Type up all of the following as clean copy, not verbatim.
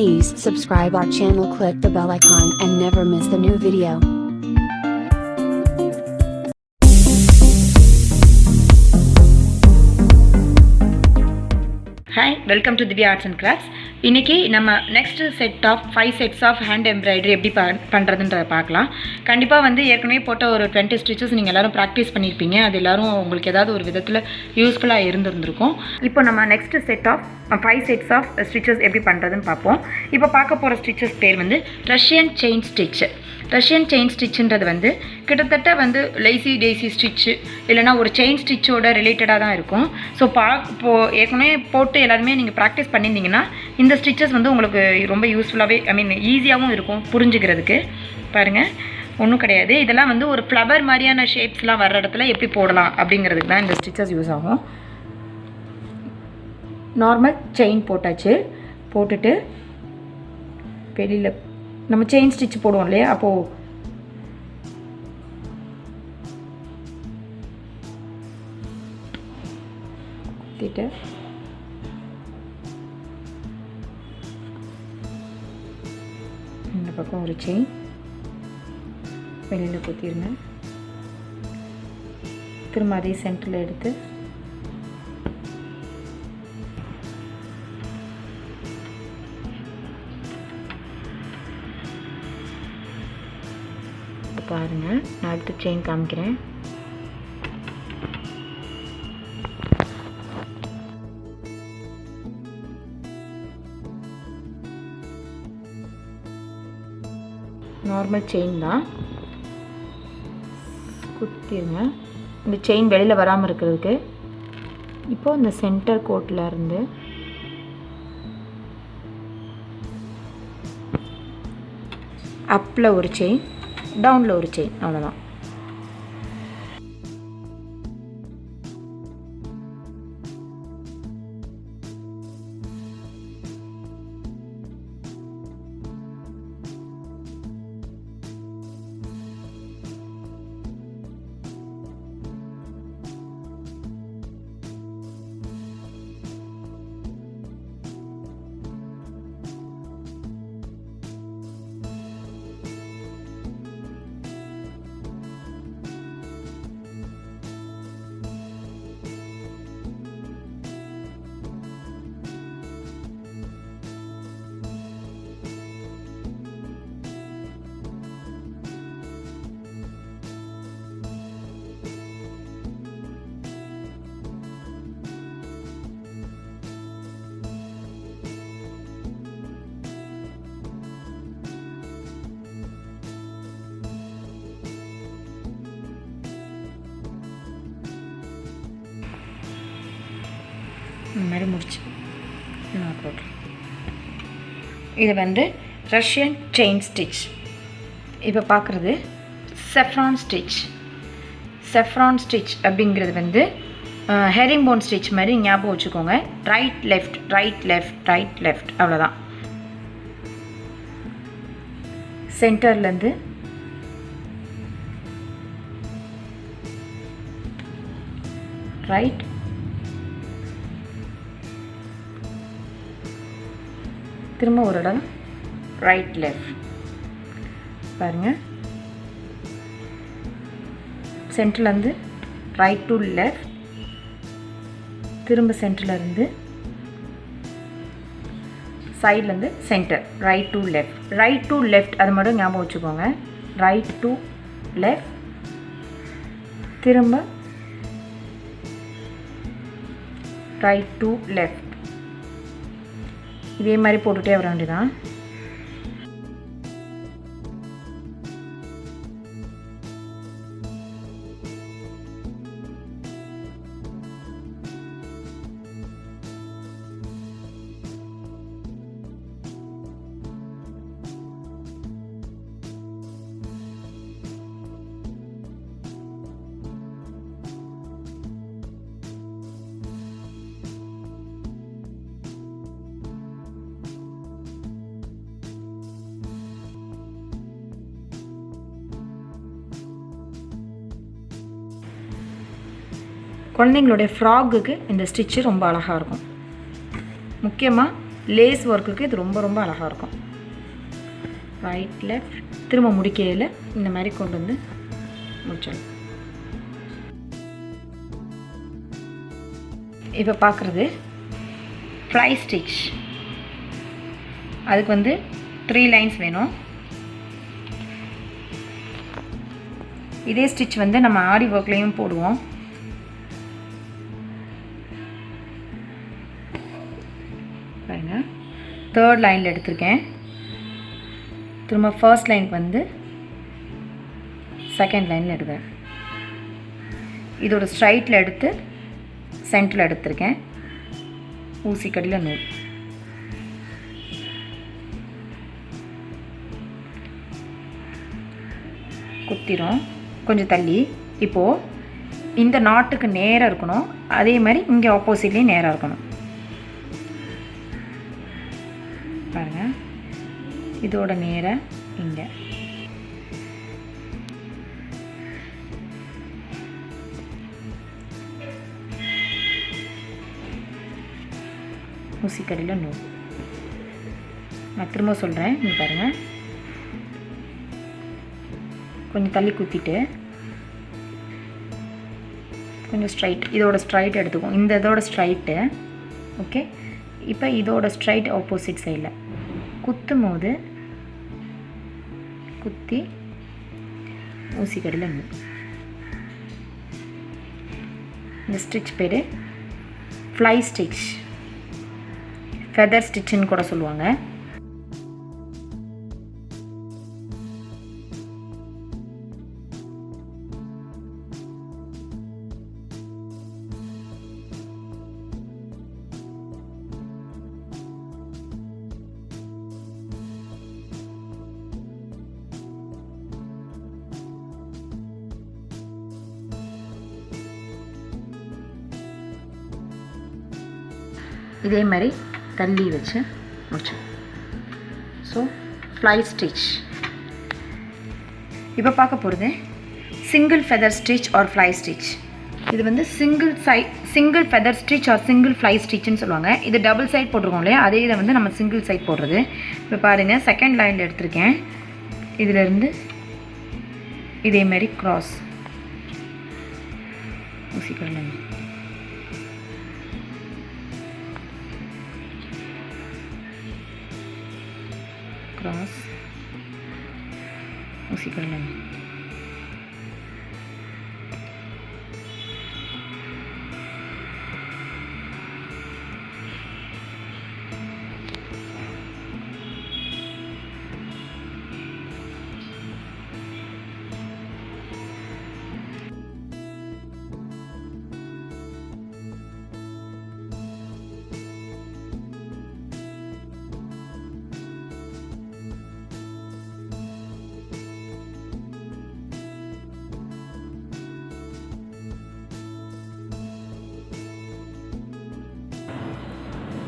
Please subscribe our channel, click the bell icon and never miss the new video. Hi, welcome to Dhivya Arts and Crafts. இன்னைக்கு நம்ம next set of 5 sets of hand embroidery எப்படி பண்றதுன்றத பார்க்கலாம். கண்டிப்பா ஏற்கனவே போட்ட ஒரு 20 stitches நீங்க எல்லாரும் பிராக்டீஸ் பண்ணிருப்பீங்க. அது எல்லாரும் உங்களுக்கு ஏதாவது ஒரு விதத்துல யூஸ்ஃபுல்லா இருந்திருக்கும். இப்போ நம்ம next set of 5 sets of stitches எப்படி பண்றதுன்னு பாப்போம். இப்போ பார்க்க போற stitches பேர் Russian chain stitch. Russian chain ஸ்டிச்சுன்றது கிட்டத்தட்ட லேசி டேசி ஸ்டிச்சு இல்லைனா ஒரு செயின் ஸ்டிச்சோட ரிலேட்டடாக தான் இருக்கும். ஸோ ஏற்கனவே போட்டு எல்லாருமே நீங்கள் ப்ராக்டிஸ் பண்ணியிருந்தீங்கன்னா இந்த ஸ்டிச்சஸ் உங்களுக்கு ரொம்ப யூஸ்ஃபுல்லாகவே ஈஸியாகவும் இருக்கும் புரிஞ்சுக்கிறதுக்கு. பாருங்கள், ஒன்றும் கிடையாது. இதெல்லாம் ஒரு ஃப்ளவர் மாதிரியான ஷேப்ஸ்லாம் வர்ற இடத்துல எப்படி போடலாம் அப்படிங்கிறதுக்கு தான் இந்த ஸ்டிச்சஸ் யூஸ் ஆகும். நார்மல் செயின் போட்டாச்சு. போட்டுட்டு வெளியில் நம்ம செயின் ஸ்டிச் போடுவோம் இல்லையா, அப்போது குத்திட்டு இந்த பக்கம் ஒரு செயின் வெளியில் குத்திருங்க. திரும்ப அதே சென்டரில் எடுத்து பாருங்கள், நான் அடுத்து செயின் காமிக்கிறேன். நார்மல் செயின் தான், குத்திருங்க. இந்த செயின் வெளியில் வராமல் இருக்கிறதுக்கு. இப்போது இந்த சென்டர் கோட்டில் இருந்து அப்பில் ஒரு செயின், டவுனில் ஒரு செயின், அவ்வளோதான். இந்த மாதிரி முடிச்சு நான் போடுறேன். இது ரஷ்யன் செயின் ஸ்டிச். இப்போ பார்க்குறது செஃப்ரான் ஸ்டிச். செஃப்ரான் ஸ்டிச் அப்படிங்கிறது ஹெரிங் போன் ஸ்டிச் மாதிரி ஞாபகம் வச்சுக்கோங்க. Right left right left right left, அவ்வளோதான். சென்டர்லேருந்து ரைட், திரும்ப ஒரு இடம் ரைட் லெஃப்ட். பாருங்கள், சென்டர்லேருந்து ரைட் டு லெஃப்ட், திரும்ப சென்டர்லேருந்து சைட்லேருந்து centre, right to left right to left, அது மட்டும் ஞாபகம் வச்சுக்கோங்க. ரைட் டு லெஃப்ட், திரும்ப ரைட் டு லெஃப்ட். இதே மாதிரி போட்டுகிட்டே வர வேண்டியதான். குழந்தைங்களுடைய ஃப்ராக்குக்கு இந்த ஸ்டிச்சு ரொம்ப அழகாக இருக்கும். முக்கியமாக லேஸ் ஒர்க்குக்கு இது ரொம்ப ரொம்ப அழகாக இருக்கும். ரைட் லெஃப்ட் திரும்ப முடிக்கையில் இந்த மாதிரி கொண்டு வந்து முடிச்சிடலாம். இப்போ பார்க்குறது ஃப்ளை ஸ்டிச். அதுக்கு வந்து 3 லைன்ஸ் வேணும். இதே ஸ்டிச் வந்து நம்ம ஆரி ஒர்க்லேயும் போடுவோம். பாருங்க, 3rd லைனில் எடுத்திருக்கேன். திரும்ப ஃபர்ஸ்ட் லைனுக்கு வந்து 2nd லைனில் எடுக்கிறேன். இதோட ஸ்ட்ரைட்டில் எடுத்து சென்டரில் எடுத்திருக்கேன். ஊசிக்கடியில் நூல். குத்திரும் கொஞ்சம் தள்ளி. இப்போது இந்த நாட்டுக்கு நேராக இருக்கணும், அதே மாதிரி இங்கே ஆப்போசிட்லேயும் நேராக இருக்கணும். பாருங்கள், இதோட நேராக இங்கே. ஊசிக்கடியில் நூல். நான் திரும்ப சொல்கிறேன், இங்கே பாருங்கள். கொஞ்சம் தள்ளி குத்திட்டு கொஞ்சம் ஸ்ட்ரைட், இதோட ஸ்ட்ரைட் எடுத்துக்கும். இந்த இதோட ஸ்ட்ரைட்டு. ஓகே, இப்போ இதோட ஸ்ட்ரைட் ஆப்போசிட் சைடில் குத்தும் போது குத்தி ஊசிக்கடியில் நூல். இந்த ஸ்டிச் பேர் ஃப்ளை ஸ்டிச், ஃபெதர் ஸ்டிச்சுன்னு கூட சொல்லுவாங்க. இதே மாதிரி தள்ளி வச்சு முடிச்சு. So fly stitch. இப்போ பார்க்க போகிறது single feather stitch or fly stitch. இது வந்து single feather stitch or single fly ஸ்டிச்னு சொல்லுவாங்க. இது டபுள் சைட் போட்டிருக்கோம் இல்லையா, அதே இதை வந்து நம்ம சிங்கிள் சைட் போடுறது. இப்போ பாருங்கள், 2nd லைனில் எடுத்திருக்கேன். இதிலேருந்து இதே மாதிரி க்ராஸ் ஊசிக்கடியில் क्रॉस ஊசிக்கடியில்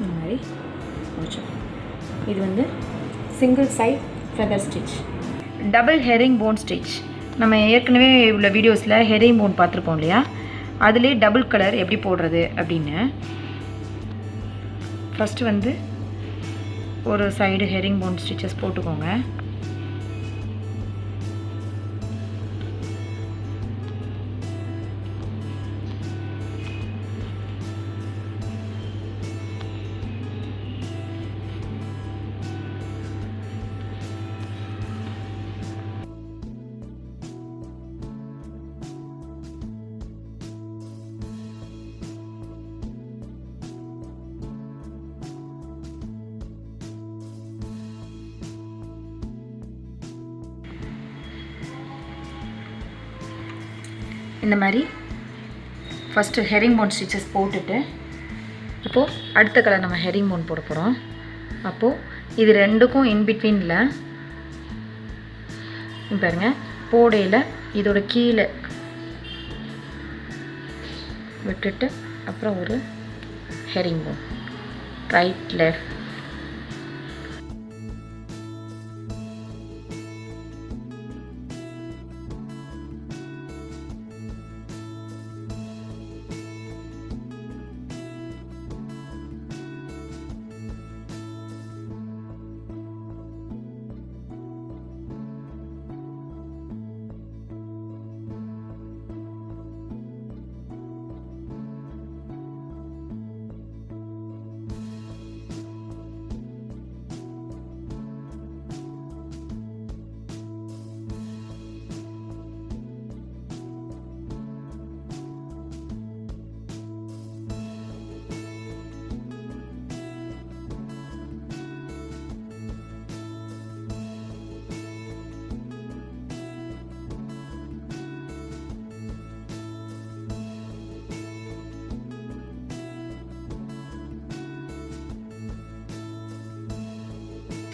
இந்த மாதிரி முடிச்சோம். இது வந்து single side feather stitch. Double herringbone stitch. நம்ம ஏற்கனவே உள்ள வீடியோஸில் ஹெரிங் போன் பார்த்துருப்போம் இல்லையா, அதுலேயே டபுள் கலர் எப்படி போடுறது அப்படின்னு. ஃபஸ்ட்டு வந்து ஒரு சைடு ஹெரிங் போன் ஸ்டிச்சஸ் போட்டுக்கோங்க. இந்த மாதிரி ஃபஸ்ட்டு ஹெரிங் போன் ஸ்டிச்சஸ் போட்டுட்டு இப்போது அடுத்த கலர் நம்ம ஹெரிங் போன் போட போகிறோம். அப்போது இது ரெண்டுக்கும் இன்பிட்வீனில் பாருங்கள், போடையில் இதோட கீழே விட்டுட்டு அப்புறம் ஒரு hearing phone right left.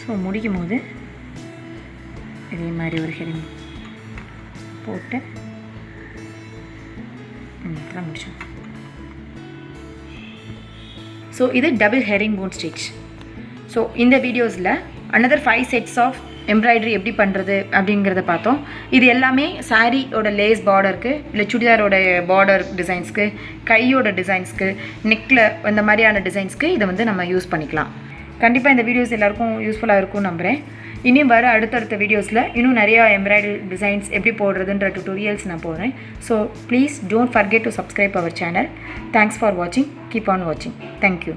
So முடிக்கும் போது இதே மாதிரி ஒரு ஹெரிங் போட்டு முடிச்சோம். ஸோ இது double herringbone stitch. So இந்த வீடியோஸில் another 5 sets of எம்ப்ராய்டரி எப்படி பண்ணுறது அப்படிங்கிறத பார்த்தோம். இது எல்லாமே சாரியோட லேஸ் பார்டருக்கு, இல்லை சுடிதாரோட பார்டர் டிசைன்ஸ்க்கு, கையோட டிசைன்ஸ்க்கு, நெக்கில் இந்த மாதிரியான டிசைன்ஸ்க்கு இதை வந்து நம்ம யூஸ் பண்ணிக்கலாம். கண்டிப்பாக இந்த வீடியோஸ் எல்லாருக்கும் யூஸ்ஃபுல்லாக இருக்கும்னு நம்புகிறேன். இனியும் வர அடுத்தடுத்த வீடியோஸில் இன்னும் நிறையா எம்ப்ராய்டரி டிசைன்ஸ் எப்படி போடுறதுன்ற டுட்டோரியல்ஸ் நான் போடுறேன். So please don't forget to subscribe our channel. Thanks for வாட்சிங். கீப் ஆன் வாட்சிங். தேங்க்யூ.